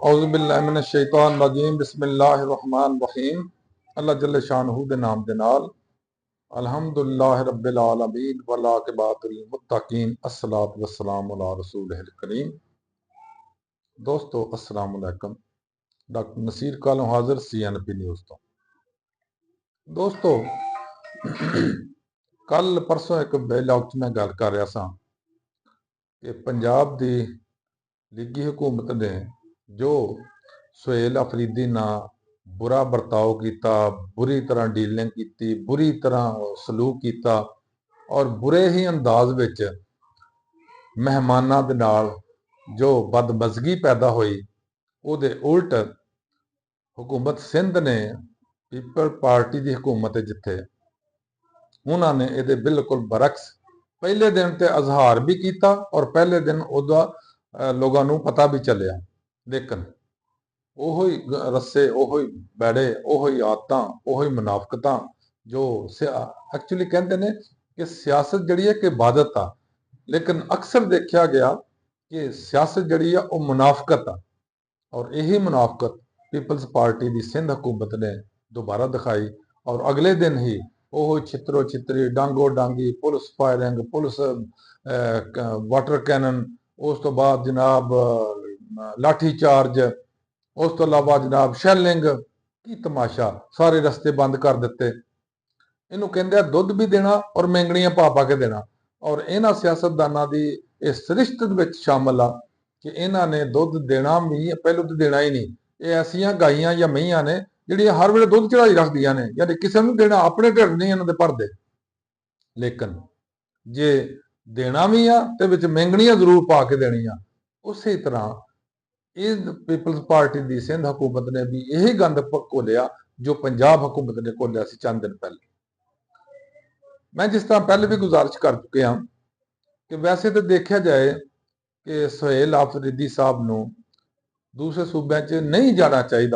औज़ुबिल्लाहिमिनश्शैतानिर्रजीम बिस्मिल्लाहिर्रहमानिर्रहीम। अल्लाह जल्ल शानहू दे नाम दे नाल अल्हम्दुलिल्लाहि रब्बिल आलमीन वल आक़िबतुल मुत्तकीन अस्सलातु वस्सलामु अला रसूलिहिल करीम। दोस्तों अस्सलाम वालेकुम। डॉक्टर नसीर कालों हाजिर CNP न्यूज़ तो। दोस्तों कल परसों एक ब्लॉग च मैं गल कर रहा सा कि पंजाब दी लीगी हुकूमत ने जो सुहेल अफरीदी नाल बुरा बर्ताव किया, बुरी तरह डीलिंग की, बुरी तरह सलूक किया और बुरे ही अंदाज विच मेहमानां दे नाल जो बदमज़गी पैदा हुई, उहदे उल्ट हुकूमत सिंध ने पीपल पार्टी की हुकूमत जिथे उन्होंने ये बिल्कुल बरक्स पहले दिन ते अजहार भी किया और पहले दिन उहदा लोगों को पता भी चलिया, लेकिन ओही रस्से, ओही बैड़े, ओही आदतां, ओही मुनाफकतां जो एक्चुअली कहते हैं कि सियासत जिहड़ी है कि इबादत आ, लेकिन अक्सर देखा गया कि सियासत जिहड़ी है वो मुनाफकत आ और यही मुनाफकत पीपल्स पार्टी की सिंध हुकूमत ने दोबारा दिखाई और अगले दिन ही वो छितरो छितरी, डांगो डांगी, police firing, police water cannon, उस तो बाद जनाब लाठी चार्ज, उस तो अलावा जनाब शैलिंग की तमाशा, सारे रस्ते बंद कर दिते। इनू कहते दुध भी देना और मेंगणियां पा पा के देना और इन्हां सियासतदानां दी इस रिश्ते विच शामिल आ कि इन्हां ने दुध देना भी पहलों तो देना ही नहीं। ये ऐसियां गाइयां या मईयां ने जिहड़ियां हर वेले दुध चढ़ाई रखदियां ने, यानी किसी नूं देना, अपने ढिड नहीं इन्हां दे भरदे। लेकिन जे देना भी आ ते विच मेंगणियां जरूर पा के देनियां। उसी तरह इस पीपल्स पार्टी की सिंध हुकूमत ने भी यही गंद घोलिया जो पंजाब हुकूमत ने घोलिया सी चंद दिन पहले। मैं जिस तरह पहले भी गुजारिश कर चुके हाँ कि वैसे तो देखा जाए कि सुहेल अफरीदी साहब नूं दूसरे सूबे च नहीं जाना चाहिए,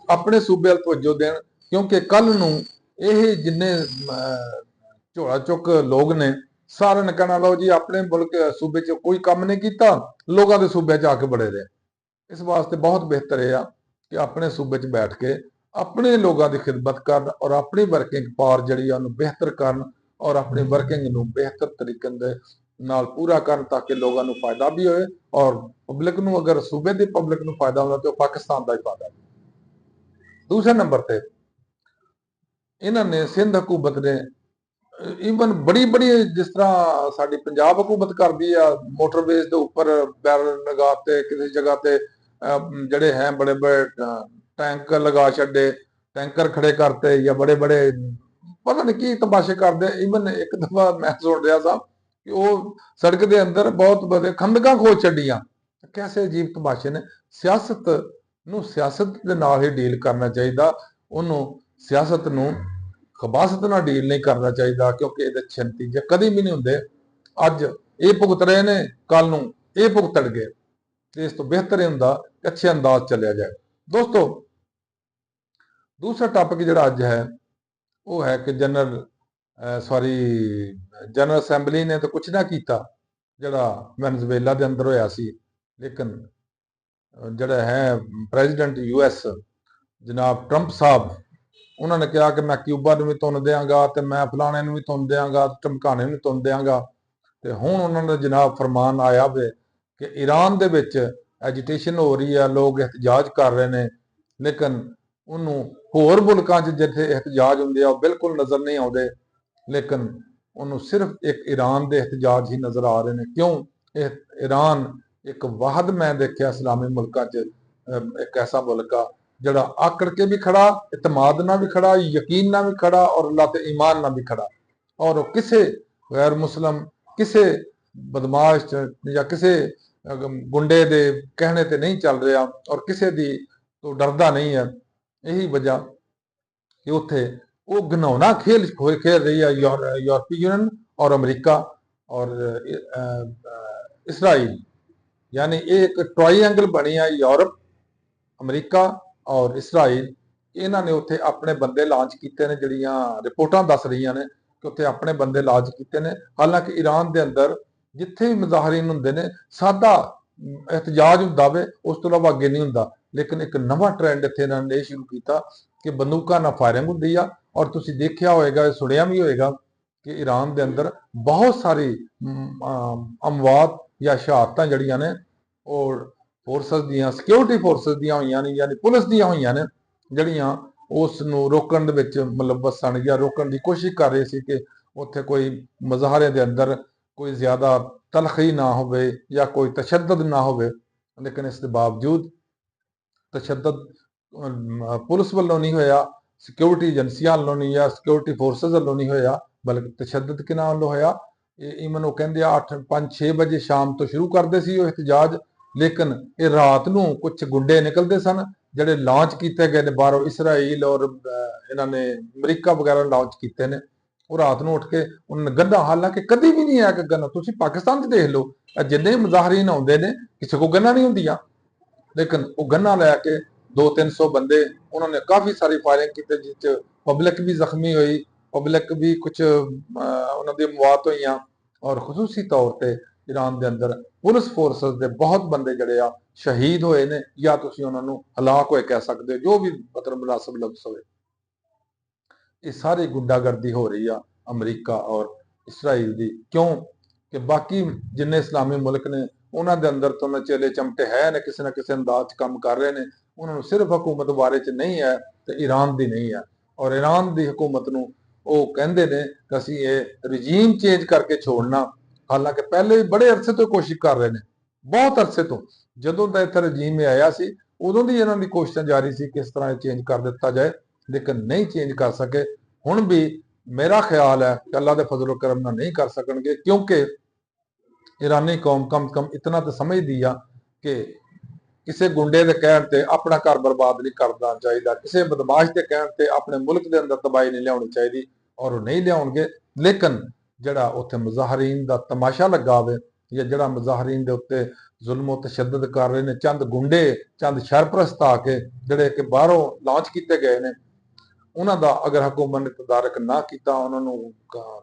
अपने सूबे वाल तवज्जो देन, क्योंकि कल नूं ये जिन्ने झोला चुक लोग ने सारे ने कहना लो जी अपने मुल्क सूबे च कोई काम नहीं किया, लोगों के सूबे च आके बड़े रहे। इस वास्ते बहुत बेहतर है कि अपने सूबे च बैठ के अपने लोगों की खिदमत कर और अपनी वर्किंग पावर जी बेहतर कर और अपनी वर्किंग नूं बेहतर तरीके दे नाल पूरा कर, ताकि लोगों को फायदा भी होए और पब्लिक नूं, अगर सूबे की पब्लिक नूं फायदा होगा तो पाकिस्तान का ही फायदा। दूसरे नंबर पर इन्होंने सिंध हुकूमत ने ईवन बड़ी बड़ी जिस तरह साडी पंजाब हुकूमत करती है, मोटरवेज के उपर बैरल लगाते, किसी जगह ते जड़े हैं बड़े बड़े टैंक लगा छड़े, टैंकर खड़े करते या बड़े बड़े पता नहीं की तमाशे करते। ईवन एक दफा मैं सुन रहा था कि वो सड़क के अंदर बहुत बड़े खंदकां खोज छड़ियां। कैसे अजीब तमाशे ने। सियासत नूं सियासत दे नाल ही डील करना चाहिए, उन्होंने सियासत नूं खबासत नाल डील नहीं करना चाहिए, क्योंकि ये अच्छे नतीजे कभी भी नहीं होंगे। अज ये भुगत रहे ने, कल नूं ये भुगतणगे, इस तो बेहतर ही हुंदा कि अच्छे अंदाज चलिया जाए। दोस्तों दूसरा टॉपिक जिहड़ा अज है वह है कि जनरल असैंबली ने तो कुछ ना किया जिहड़ा वेनेजुएला के अंदर होया सी, लेकिन जिहड़ा है प्रेजिडेंट US जनाब ट्रंप साहब, उन्होंने कहा कि मैं क्यूबा नूं भी तुन देंगा, तो मैं फलाने नूं भी तुन देंगा, धमकाने नूं तुन देंगा। तो हुण उन्होंने जनाब फरमान आया वे कि ईरान दे विच एजिटेशन हो रही है, लोग एहतजाज कर रहे हैं, लेकिन उन्होंने होर मुल्कां च जिथे एहतजाज होंदे वो बिल्कुल नज़र नहीं आते, लेकिन उन्होंने सिर्फ एक ईरान के एहतजाज ही नज़र आ रहे हैं। क्यों? ईरान एक वाहद मैं देखा इस्लामी मुल्कां च एक ऐसा मुल्क आ जड़ा आकड़ के भी खड़ा, इतमाद ना भी खड़ा, यकीन ना भी खड़ा और अल्लाह ते ईमान ना भी खड़ा, और किसे गैर मुस्लिम, किसे बदमाश या किसे गुंडे दे कहने ते नहीं चल रहा और किसे दी तो डरदा नहीं है। यही वजह कि उत्थे वो घिनौना खेल खेल रही है यूरोपीय यूनियन और अमरीका और इसराइल, यानी एक ट्रायंगल बनी है यूरोप, अमरीका और इसराइल। इन्होंने उत्थे अपने बंदे लॉन्च किए हैं, जड़ियाँ रिपोर्टां दस रही ने कि उत्थे अपने बंदे लॉन्च किए हैं। हालांकि ईरान के अंदर जिथे भी मुजाहरीन होंदे ने सादा ਇhtਜਾਜ ਹੁੰਦਾ ਵੇ, ਉਸ ਤੋਂ ਇਲਾਵਾ ਅੱਗੇ ਨਹੀਂ ਹੁੰਦਾ। ਲੇਕਿਨ ਇੱਕ ਨਵਾਂ ਟ੍ਰੈਂਡ ਇੱਥੇ ਇਹਨਾਂ ਨੇ ਇਹ ਸ਼ੁਰੂ ਕੀਤਾ ਕਿ ਬੰਦੂਕਾਂ ਨਾਲ ਫਾਇਰਿੰਗ ਹੁੰਦੀ ਆ। ਔਰ ਤੁਸੀਂ ਦੇਖਿਆ ਹੋਏਗਾ, ਸੁਣਿਆ ਵੀ ਹੋਏਗਾ ਕਿ ਈਰਾਨ ਦੇ ਅੰਦਰ ਬਹੁਤ ਸਾਰੀ ਅਮਵਾਤ ਜਾਂ ਸ਼ਹਾਦਤਾਂ ਜਿਹੜੀਆਂ ਨੇ ਉਹ ਫੋਰਸਸ ਦੀਆਂ, ਸਿਕਿਉਰਿਟੀ ਫੋਰਸਸ ਦੀਆਂ ਹੋਈਆਂ ਨੇ, ਯਾਨੀ ਪੁਲਿਸ ਦੀਆਂ ਹੋਈਆਂ ਨੇ, ਜਿਹੜੀਆਂ ਉਸ ਨੂੰ ਰੋਕਣ ਦੇ ਵਿੱਚ ਮੁਲੱਵਸ ਸਨ ਜਾਂ ਰੋਕਣ ਦੀ ਕੋਸ਼ਿਸ਼ ਕਰ ਰਹੇ ਸੀ ਕਿ ਉੱਥੇ ਕੋਈ ਮੁਜ਼ਾਹਰੇ ਦੇ ਅੰਦਰ ਕੋਈ ਜ਼ਿਆਦਾ ਤਲਖੀ ਨਾ ਹੋਵੇ ਜਾਂ ਕੋਈ ਤਸ਼ੱਦਦ ਨਾ ਹੋਵੇ। ਲੇਕਿਨ ਇਸ ਦੇ ਬਾਵਜੂਦ ਤਸ਼ੱਦਦ ਪੁਲਿਸ ਵੱਲੋਂ ਨਹੀਂ ਹੋਇਆ, ਸਿਕਿਉਰਿਟੀ ਏਜੰਸੀਆਂ ਵੱਲੋਂ ਨਹੀਂ, ਜਾਂ ਸਿਕਿਉਰਿਟੀ ਫੋਰਸਸ ਵੱਲੋਂ ਨਹੀਂ ਹੋਇਆ, ਬਲਕਿ ਤਸ਼ੱਦਦ ਕਿਹਨਾਂ ਵੱਲੋਂ ਹੋਇਆ। ਈਵਨ ਉਹ ਕਹਿੰਦੇ ਆ 8 5 6 ਵਜੇ ਸ਼ਾਮ ਤੋਂ ਸ਼ੁਰੂ ਕਰਦੇ ਸੀ ਉਹ ਇhtਜਾਜ, ਲੇਕਿਨ ਇਹ ਰਾਤ ਨੂੰ ਕੁਝ ਗੁੰਡੇ ਨਿਕਲਦੇ ਸਨ ਜਿਹੜੇ ਲਾਂਚ ਕੀਤੇ ਗਏ ਨੇ ਬਾਹਰੋਂ, ਇਸਰਾਈਲ ਔਰ ਇਹਨਾਂ ਨੇ ਅਮਰੀਕਾ ਵਗੈਰਾ ਲਾਂਚ ਕੀਤੇ ਨੇ। ਉਹ ਰਾਤ ਨੂੰ ਉੱਠ ਕੇ ਉਹਨਾਂ ਨੇ ਗੰਨਾਂ, ਹਾਲਾਂਕਿ ਕਦੀ ਵੀ ਨਹੀਂ ਆਇਆ ਕਿ ਗੰਨਾਂ, ਤੁਸੀਂ ਪਾਕਿਸਤਾਨ 'ਚ ਦੇਖ ਲਓ ਜਿੰਨੇ ਮੁਜ਼ਾਹਰੀਨ ਆਉਂਦੇ ਨੇ ਕਿਸੇ ਕੋ ਗੰਨਾਂ ਨਹੀਂ ਹੁੰਦੀਆਂ, ਲੇਕਿਨ ਉਹ ਗੰਨਾਂ ਲੈ ਕੇ 200-300 ਬੰਦੇ, ਉਹਨਾਂ ਨੇ ਕਾਫੀ ਸਾਰੀ ਫਾਇਰਿੰਗ ਕੀਤੀ ਜਿਸ 'ਚ ਪਬਲਿਕ ਵੀ ਜ਼ਖਮੀ ਹੋਈ, ਪਬਲਿਕ ਵੀ ਕੁਝ ਉਹਨਾਂ ਦੀ ਮੌਤ ਹੋਈਆਂ। ਔਰ ਖਸੂਸੀ ਤੌਰ ਤੇ ਈਰਾਨ ਦੇ ਅੰਦਰ ਪੁਲਿਸ ਫੋਰਸਸ ਦੇ ਬਹੁਤ ਬੰਦੇ ਜਿਹੜੇ ਆ ਸ਼ਹੀਦ ਹੋਏ ਨੇ, ਜਾਂ ਤੁਸੀਂ ਉਹਨਾਂ ਨੂੰ ਹਲਾਕ ਹੋਏ ਕਹਿ ਸਕਦੇ ਹੋ, ਜੋ ਵੀ ਮਤਲਬ ਮੁਨਾਸਬ ਲਫ਼ਜ਼ ਹੋਵੇ। ਇਹ ਸਾਰੀ ਗੁੰਡਾਗਰਦੀ ਹੋ ਰਹੀ ਆ ਅਮਰੀਕਾ ਔਰ ਇਸਰਾਈਲ ਦੀ, ਕਿਉਂ ਕਿ ਬਾਕੀ ਜਿੰਨੇ ਇਸਲਾਮੀ ਮੁਲਕ ਨੇ ਉਹਨਾਂ ਦੇ ਅੰਦਰ ਤਾਂ ਚੇਲੇ ਚਮਟੇ ਹੈ ਨੇ, ਕਿਸੇ ਨਾ ਕਿਸੇ ਅੰਦਾਜ਼ 'ਚ ਕੰਮ ਕਰ ਰਹੇ ਨੇ। ਉਹਨਾਂ ਨੂੰ ਸਿਰਫ ਹਕੂਮਤ ਬਾਰੇ 'ਚ ਨਹੀਂ ਹੈ ਤੇ ਈਰਾਨ ਦੀ ਨਹੀਂ ਹੈ। ਔਰ ਈਰਾਨ ਦੀ ਹਕੂਮਤ ਨੂੰ ਉਹ ਕਹਿੰਦੇ ਨੇ ਕਿ ਅਸੀਂ ਇਹ ਰਜੀਮ ਚੇਂਜ ਕਰਕੇ ਛੋੜਨਾ, ਹਾਲਾਂਕਿ ਪਹਿਲੇ ਵੀ ਬੜੇ ਅਰਸੇ ਤੋਂ ਕੋਸ਼ਿਸ਼ ਕਰ ਰਹੇ ਨੇ, ਬਹੁਤ ਅਰਸੇ ਤੋਂ। ਜਦੋਂ ਦਾ ਇੱਥੇ ਰਜੀਮ ਆਇਆ ਸੀ ਉਦੋਂ ਦੀ ਇਹਨਾਂ ਦੀ ਕੋਸ਼ਿਸ਼ਾਂ ਜਾਰੀ ਸੀ ਕਿ ਇਸ ਤਰ੍ਹਾਂ ਇਹ ਚੇਂਜ ਕਰ ਦਿੱਤਾ ਜਾਏ, ਲੇਕਿਨ ਨਹੀਂ ਚੇਂਜ ਕਰ ਸਕੇ। ਹੁਣ ਵੀ ਮੇਰਾ ਖਿਆਲ ਹੈ ਕਿ ਅੱਲਾਹ ਦੇ ਫਜ਼ਲ ਕਰਮ ਨਾਲ ਨਹੀਂ ਕਰ ਸਕਣਗੇ, ਕਿਉਂਕਿ ਈਰਾਨੀ ਕੌਮ ਕਮ ਕਮ ਇਤਨਾ ਤਾਂ ਸਮਝਦੀ ਆ ਕਿ ਕਿਸੇ ਗੁੰਡੇ ਦੇ ਕਹਿਣ ਤੇ ਆਪਣਾ ਘਰ ਬਰਬਾਦ ਨਹੀਂ ਕਰਨਾ ਚਾਹੀਦਾ, ਕਿਸੇ ਬਦਮਾਸ਼ ਦੇ ਕਹਿਣ ਤੇ ਆਪਣੇ ਮੁਲਕ ਦੇ ਅੰਦਰ ਤਬਾਹੀ ਨਹੀਂ ਲਿਆਉਣੀ ਚਾਹੀਦੀ, ਔਰ ਉਹ ਨਹੀਂ ਲਿਆਉਣਗੇ। ਲੇਕਿਨ ਜਿਹੜਾ ਉੱਥੇ ਮੁਜ਼ਾਹਰੀਨ ਦਾ ਤਮਾਸ਼ਾ ਲੱਗਾ ਹੋਵੇ, ਜਾਂ ਜਿਹੜਾ ਮੁਜ਼ਾਹਰੀਨ ਦੇ ਉੱਤੇ ਜ਼ੁਲਮ ਤਸ਼ੱਦਦ ਕਰ ਰਹੇ ਨੇ ਚੰਦ ਗੁੰਡੇ, ਚੰਦ ਸ਼ਰਪ੍ਰਸਤ ਆ ਕੇ ਜਿਹੜੇ ਕਿ ਬਾਹਰੋਂ ਲਾਂਚ ਕੀਤੇ ਗਏ ਨੇ, ਉਹਨਾਂ ਦਾ ਅਗਰ ਹਕੂਮਤ ਨੇ ਤਦਾਰਕ ਨਾ ਕੀਤਾ, ਉਹਨਾਂ ਨੂੰ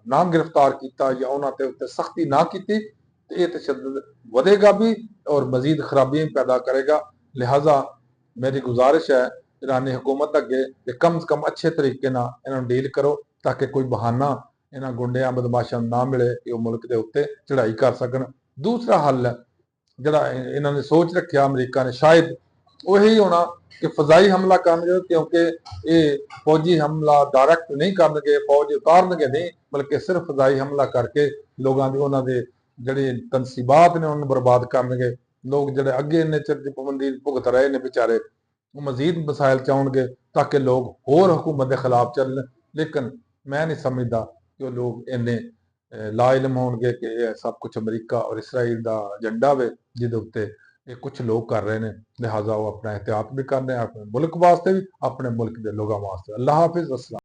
ਨਾ ਗ੍ਰਿਫਤਾਰ ਕੀਤਾ ਜਾਂ ਉਹਨਾਂ ਤੇ ਉੱਤੇ ਸਖਤੀ ਨਾ ਕੀਤੀ, ਤੇ ਇਹ ਤਸ਼ੱਦਦ ਵਧੇਗਾ ਵੀ ਔਰ ਮਜ਼ੀਦ ਖਰਾਬੀਆਂ ਪੈਦਾ ਕਰੇਗਾ। ਲਿਹਾਜ਼ਾ ਮੇਰੀ ਗੁਜ਼ਾਰਿਸ਼ ਹੈ ਈਰਾਨੀ ਹਕੂਮਤ ਅੱਗੇ ਕਿ ਕਮ ਸੇ ਕਮ ਅੱਛੇ ਤਰੀਕੇ ਨਾਲ ਇਹਨਾਂ ਨੂੰ ਡੀਲ ਕਰੋ, ਤਾਂ ਕਿ ਕੋਈ ਬਹਾਨਾ ਇਹਨਾਂ ਗੁੰਡਿਆਂ ਬਦਮਾਸ਼ਾਂ ਨੂੰ ਨਾ ਮਿਲੇ ਕਿ ਉਹ ਮੁਲਕ ਦੇ ਉੱਤੇ ਚੜ੍ਹਾਈ ਕਰ ਸਕਣ। ਦੂਸਰਾ ਹੱਲ ਹੈ ਜਿਹੜਾ ਇਹਨਾਂ ਨੇ ਸੋਚ ਰੱਖਿਆ ਅਮਰੀਕਾ ਨੇ, ਸ਼ਾਇਦ ਉਹੀ ਹੋਣਾ ਕਿ ਫਜ਼ਾਈ ਹਮਲਾ ਕਰਨਗੇ, ਕਿਉਂਕਿ ਇਹ ਫੌਜੀ ਹਮਲਾ ਡਾਇਰੈਕਟ ਨਹੀਂ ਕਰਨਗੇ, ਫੌਜ ਉਤਾਰਨਗੇ ਨਹੀਂ, ਬਲਕਿ ਸਿਰਫ ਫਜ਼ਾਈ ਹਮਲਾ ਕਰਕੇ ਲੋਕਾਂ ਦੀ, ਉਹਨਾਂ ਦੇ ਜਿਹੜੇ ਤਨਸੀਬਾਤ ਨੇ ਉਹਨੂੰ ਬਰਬਾਦ ਕਰਨਗੇ। ਲੋਕ ਜਿਹੜੇ ਅੱਗੇ ਇੰਨੇ ਚਿਰ ਦੀ ਪਾਬੰਦੀ ਭੁਗਤ ਰਹੇ ਨੇ ਵਿਚਾਰੇ, ਉਹ ਮਜ਼ੀਦ ਮਸਾਇਲ ਚਾਉਣਗੇ ਤਾਂ ਕਿ ਲੋਕ ਹੋਰ ਹਕੂਮਤ ਦੇ ਖਿਲਾਫ ਚੱਲਣ। ਲੇਕਿਨ ਮੈਂ ਨਹੀਂ ਸਮਝਦਾ ਕਿ ਉਹ ਲੋਕ ਇੰਨੇ ਲਾ ਇਲਮ ਹੋਣਗੇ ਕਿ ਇਹ ਸਭ ਕੁਝ ਅਮਰੀਕਾ ਔਰ ਇਸਰਾਈਲ ਦਾ ਏਜੰਡਾ ਵੇ ਜਿਹਦੇ ਉੱਤੇ ਇਹ ਕੁਝ ਲੋਕ ਕਰ ਰਹੇ ਨੇ। ਲਿਹਾਜ਼ਾ ਉਹ ਆਪਣਾ एहतियात भी कर रहे हैं, अपने मुल्क वास्ते भी, अपने मुल्क के लोगों वास्ते। अल्लाह हाफिज। अस्सलाम।